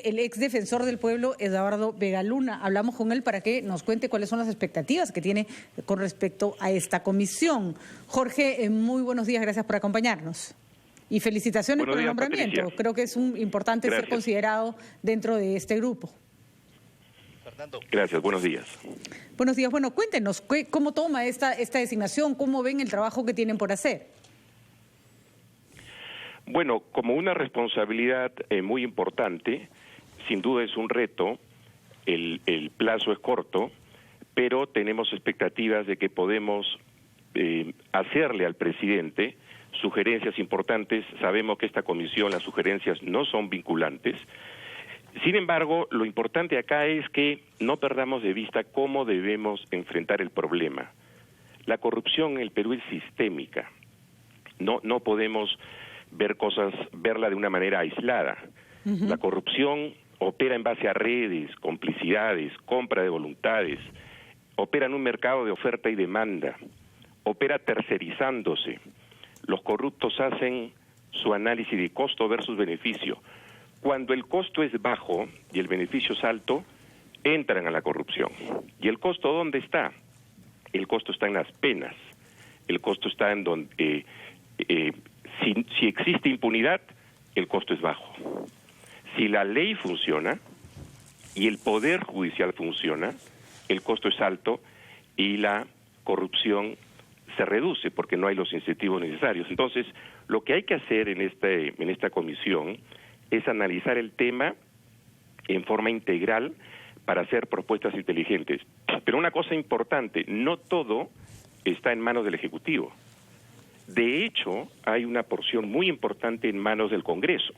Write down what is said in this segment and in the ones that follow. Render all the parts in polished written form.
el ex defensor del pueblo, Eduardo Vega Luna. Hablamos con él para que nos cuente cuáles son las expectativas que tiene con respecto a esta comisión. Jorge, muy buenos días, gracias por acompañarnos. Y felicitaciones por el nombramiento. Patricia. Creo que es importante ser considerado dentro de este grupo. Gracias, buenos días. Buenos días. Bueno, cuéntenos, ¿cómo toma esta designación? ¿Cómo ven el trabajo que tienen por hacer? Bueno, como una responsabilidad muy importante, sin duda es un reto, el plazo es corto, pero tenemos expectativas de que podemos hacerle al presidente sugerencias importantes. Sabemos que esta comisión, las sugerencias no son vinculantes. Sin embargo, lo importante acá es que no perdamos de vista cómo debemos enfrentar el problema. La corrupción en el Perú es sistémica. No podemos verla de una manera aislada. La corrupción opera en base a redes, complicidades, compra de voluntades, opera en un mercado de oferta y demanda, opera tercerizándose. Los corruptos hacen su análisis de costo versus beneficio. Cuando el costo es bajo y el beneficio es alto, entran a la corrupción. ¿Y el costo dónde está? El costo está en las penas. El costo está en donde, si existe impunidad, el costo es bajo. Si la ley funciona y el poder judicial funciona, el costo es alto y la corrupción se reduce porque no hay los incentivos necesarios. Entonces, lo que hay que hacer en esta comisión es analizar el tema en forma integral para hacer propuestas inteligentes. Pero una cosa importante, no todo está en manos del Ejecutivo. De hecho, hay una porción muy importante en manos del Congreso.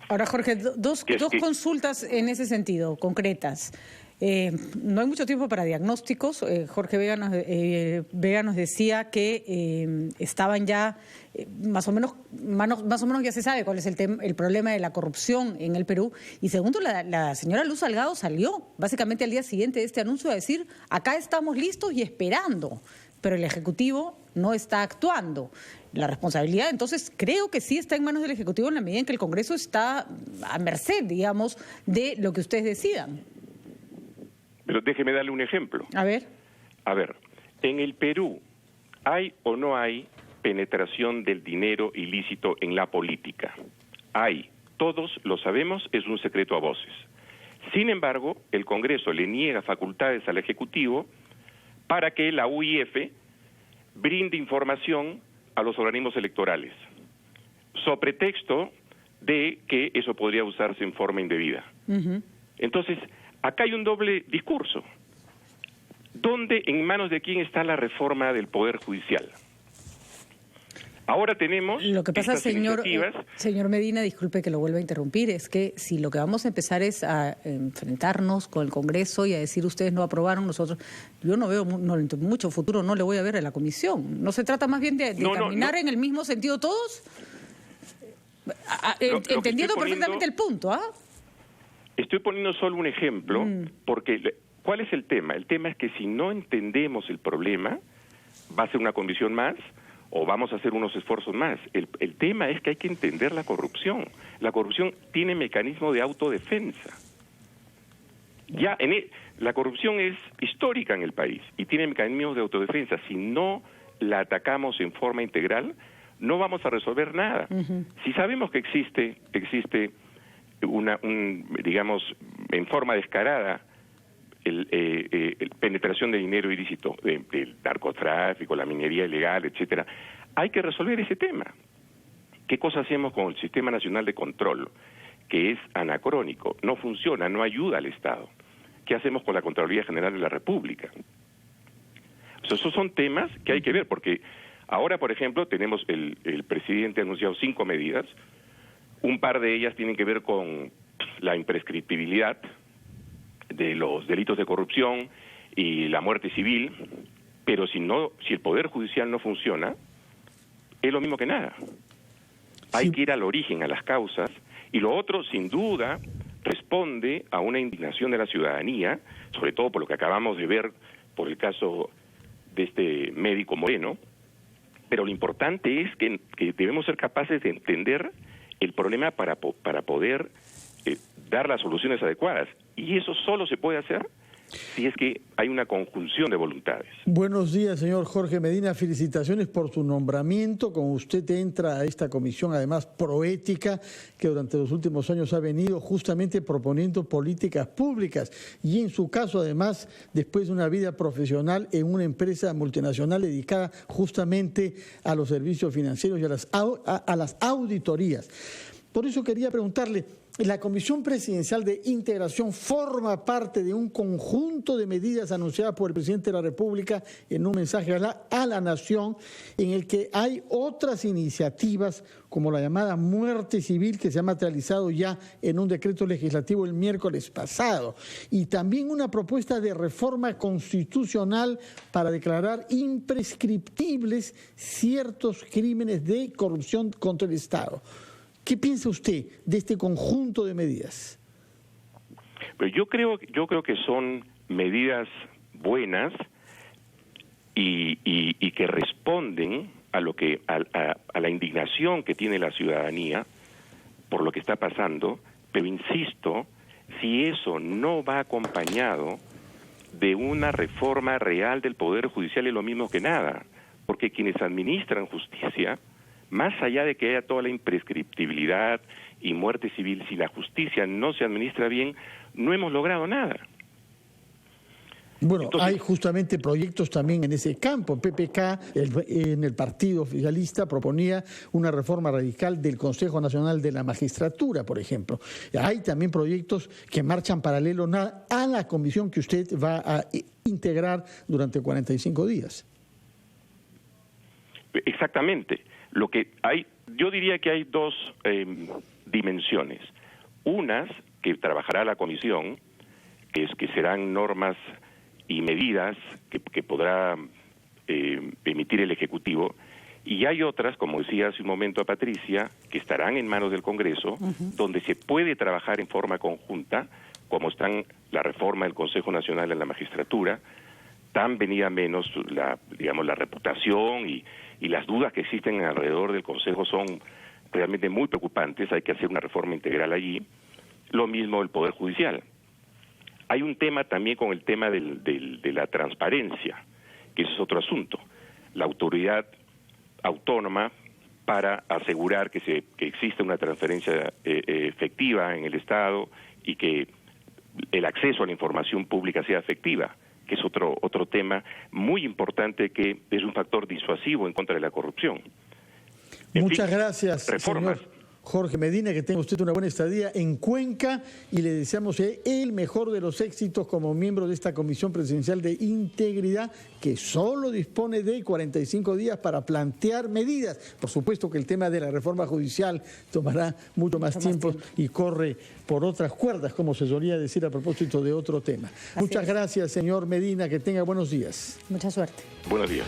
Ahora, Jorge, dos consultas en ese sentido, concretas. No hay mucho tiempo para diagnósticos. Jorge Vega nos decía que estaban ya más o menos ya se sabe cuál es el problema de la corrupción en el Perú. Y segundo, la señora Luz Salgado salió básicamente al día siguiente de este anuncio a decir: acá estamos listos y esperando, pero el Ejecutivo no está actuando. La responsabilidad, entonces, creo que sí está en manos del Ejecutivo en la medida en que el Congreso está a merced, digamos, de lo que ustedes decidan. Pero déjeme darle un ejemplo. A ver, en el Perú, ¿hay o no hay penetración del dinero ilícito en la política? Hay, todos lo sabemos, es un secreto a voces. Sin embargo, el Congreso le niega facultades al Ejecutivo para que la UIF brinde información a los organismos electorales, sobre pretexto de que eso podría usarse en forma indebida. Entonces, acá hay un doble discurso. ¿Dónde, en manos de quién está la reforma del Poder Judicial? Ahora tenemos lo que pasa, estas iniciativas. Señor Medina, disculpe que lo vuelva a interrumpir, es que si lo que vamos a empezar es a enfrentarnos con el Congreso y a decir ustedes no aprobaron, nosotros, yo no veo mucho futuro, no le voy a ver a la comisión. ¿No se trata más bien de caminar en el mismo sentido todos? Entendiendo perfectamente el punto, ¿ah? Estoy poniendo solo un ejemplo, porque ¿cuál es el tema? El tema es que si no entendemos el problema, va a ser una comisión más, o vamos a hacer unos esfuerzos más. El tema es que hay que entender la corrupción. La corrupción tiene mecanismo de autodefensa. La corrupción es histórica en el país y tiene mecanismos de autodefensa. Si no la atacamos en forma integral, no vamos a resolver nada. Si sabemos que existe digamos, en forma descarada, penetración de dinero ilícito, del narcotráfico, la minería ilegal, etcétera, hay que resolver ese tema. ¿Qué cosa hacemos con el Sistema Nacional de Control? Que es anacrónico, no funciona, no ayuda al Estado. ¿Qué hacemos con la Contraloría General de la República? Esos son temas que hay que ver, porque ahora, por ejemplo, tenemos el presidente ha anunciado 5 medidas. Un par de ellas tienen que ver con la imprescriptibilidad de los delitos de corrupción y la muerte civil, pero si el Poder Judicial no funciona, es lo mismo que nada. Hay que ir al origen, a las causas, y lo otro, sin duda, responde a una indignación de la ciudadanía, sobre todo por lo que acabamos de ver por el caso de este médico Moreno, pero lo importante es que debemos ser capaces de entender el problema para poder dar las soluciones adecuadas. Y eso solo se puede hacer si es que hay una conjunción de voluntades. Buenos días, señor Jorge Medina. Felicitaciones por su nombramiento. Como usted entra a esta comisión, además proética, que durante los últimos años ha venido justamente proponiendo políticas públicas. Y en su caso, además, después de una vida profesional en una empresa multinacional dedicada justamente a los servicios financieros y a las auditorías. Por eso quería preguntarle, la Comisión Presidencial de Integración forma parte de un conjunto de medidas anunciadas por el presidente de la República en un mensaje a la nación, en el que hay otras iniciativas como la llamada muerte civil, que se ha materializado ya en un decreto legislativo el miércoles pasado, y también una propuesta de reforma constitucional para declarar imprescriptibles ciertos crímenes de corrupción contra el Estado. ¿Qué piensa usted de este conjunto de medidas? Pero yo creo que son medidas buenas y que responden a la indignación que tiene la ciudadanía por lo que está pasando, pero insisto, si eso no va acompañado de una reforma real del Poder Judicial es lo mismo que nada, porque quienes administran justicia, más allá de que haya toda la imprescriptibilidad y muerte civil, si la justicia no se administra bien, no hemos logrado nada. Bueno, Entonces, hay justamente proyectos también en ese campo. PPK, en el partido oficialista, proponía una reforma radical del Consejo Nacional de la Magistratura, por ejemplo. Hay también proyectos que marchan paralelo a la comisión que usted va a integrar durante 45 días. Exactamente. Lo que hay, yo diría que hay dos dimensiones. Unas que trabajará la comisión, que serán normas y medidas que podrá emitir el Ejecutivo, y hay otras, como decía hace un momento a Patricia, que estarán en manos del Congreso, donde se puede trabajar en forma conjunta, como están la reforma del Consejo Nacional de la Magistratura, tan venida menos la reputación y las dudas que existen alrededor del Consejo son realmente muy preocupantes. Hay que hacer una reforma integral allí. Lo mismo el Poder Judicial. Hay un tema también con el tema de la transparencia, que ese es otro asunto. La autoridad autónoma para asegurar que existe una transferencia efectiva en el Estado y que el acceso a la información pública sea efectiva, que es otro tema muy importante, que es un factor disuasivo en contra de la corrupción. Muchas gracias, reformas. señor Jorge Medina, que tenga usted una buena estadía en Cuenca y le deseamos el mejor de los éxitos como miembro de esta Comisión Presidencial de Integridad, que solo dispone de 45 días para plantear medidas. Por supuesto que el tema de la reforma judicial tomará mucho más tiempo y corre por otras cuerdas, como se solía decir a propósito de otro tema. Muchas gracias, señor Medina, que tenga buenos días. Mucha suerte. Buenos días.